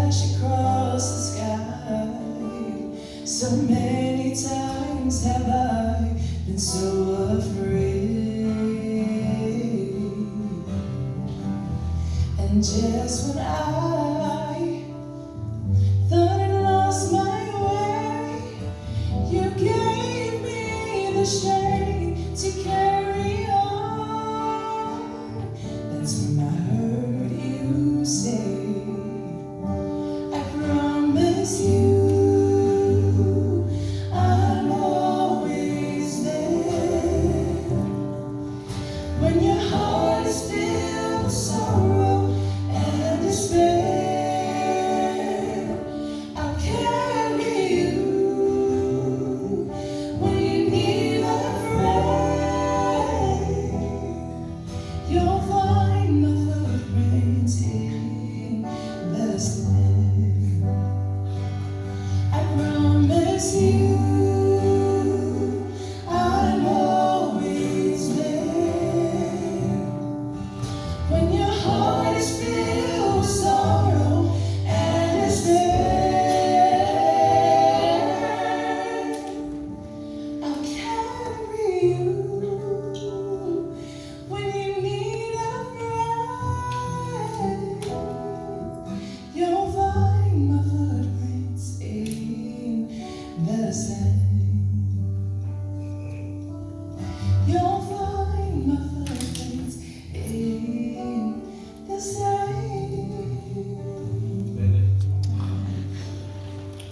flash across the sky. So many times have I been so afraid, and just when I thought I lost my way, you gave me the strength to carry on. That's when I heard you say, I promise you